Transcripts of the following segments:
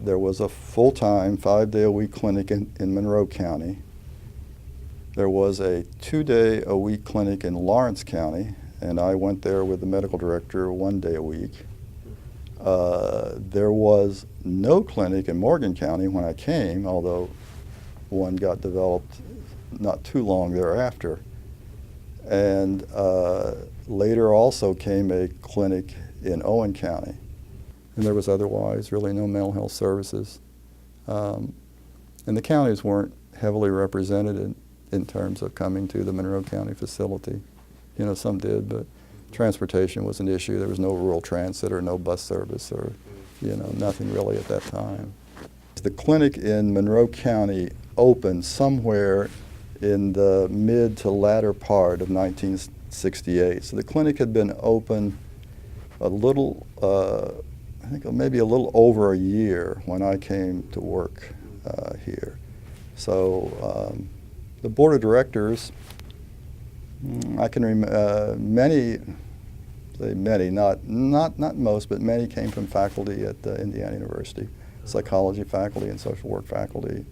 there was a full-time 5-day-a-week clinic in Monroe County. There was a 2-day-a-week clinic in Lawrence County, and I went there with the medical director 1 day a week. There was no clinic in Morgan County when I came, although one got developed not too long thereafter. And later also came a clinic in Owen County. And there was otherwise really no mental health services. And the counties weren't heavily represented in terms of coming to the Monroe County facility. You know, some did, but transportation was an issue. There was no rural transit or no bus service or, you know, nothing really at that time. The clinic in Monroe County opened somewhere in the mid to latter part of 1968. So the clinic had been open a little, I think maybe a little over a year when I came to work here. So the board of directors, I can remember many, not most, but many came from faculty at Indiana University, psychology faculty and social work faculty.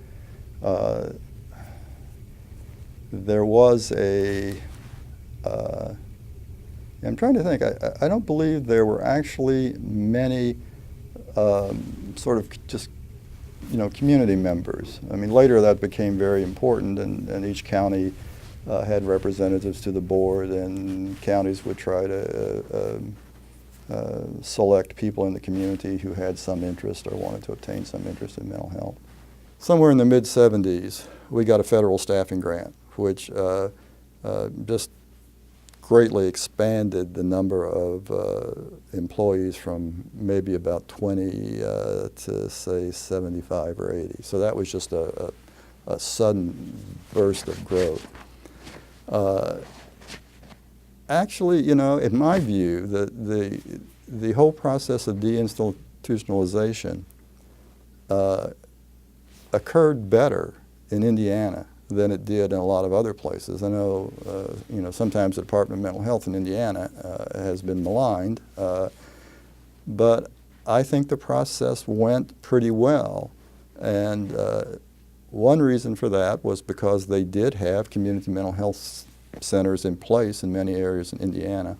There was I'm trying to think, I don't believe there were actually many sort of just, you know, community members. I mean, later that became very important, and each county had representatives to the board, and counties would try to select people in the community who had some interest or wanted to obtain some interest in mental health. Somewhere in the mid-70s, we got a federal staffing grant, which just greatly expanded the number of employees from maybe about 20 to say 75 or 80. So that was just a sudden burst of growth. Actually, you know, in my view, the whole process of deinstitutionalization occurred better in Indiana than it did in a lot of other places. I know, you know, sometimes the Department of Mental Health in Indiana has been maligned, but I think the process went pretty well. And one reason for that was because they did have community mental health centers in place in many areas in Indiana.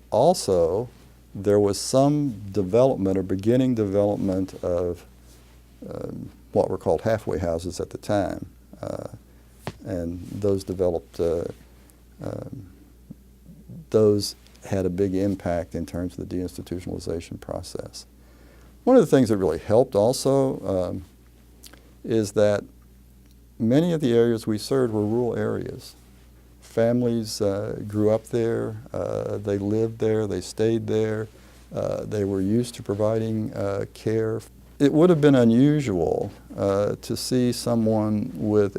Also, there was some development or beginning development of what were called halfway houses at the time. And those developed, those had a big impact in terms of the deinstitutionalization process. One of the things that really helped also is that many of the areas we served were rural areas. Families grew up there, they lived there, they stayed there, they were used to providing care. It would have been unusual to see someone with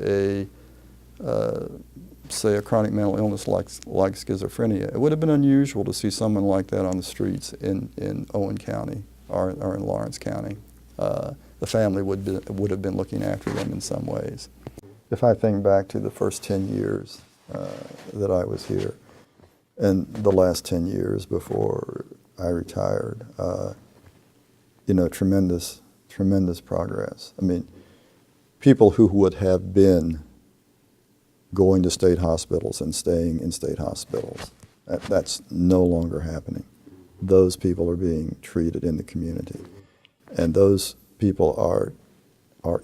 say a chronic mental illness like schizophrenia. It would have been unusual to see someone like that on the streets in Owen County or in Lawrence County. The family would have been looking after them in some ways. If I think back to the first 10 years that I was here and the last 10 years before I retired, you know, tremendous progress. I mean, people who would have been going to state hospitals and staying in state hospitals, that's no longer happening. Those people are being treated in the community. And those people are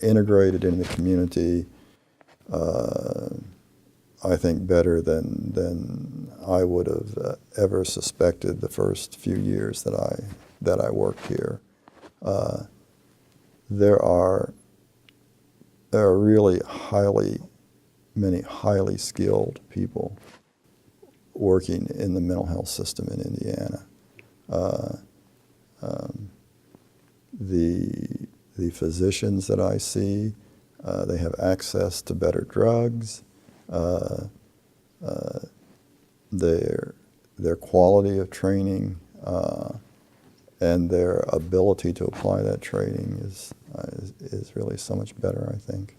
integrated in the community, I think, better than I would have ever suspected the first few years that I worked here. There are really many highly skilled people working in the mental health system in Indiana. The physicians that I see, they have access to better drugs. Their quality of training and their ability to apply that training is really so much better, I think.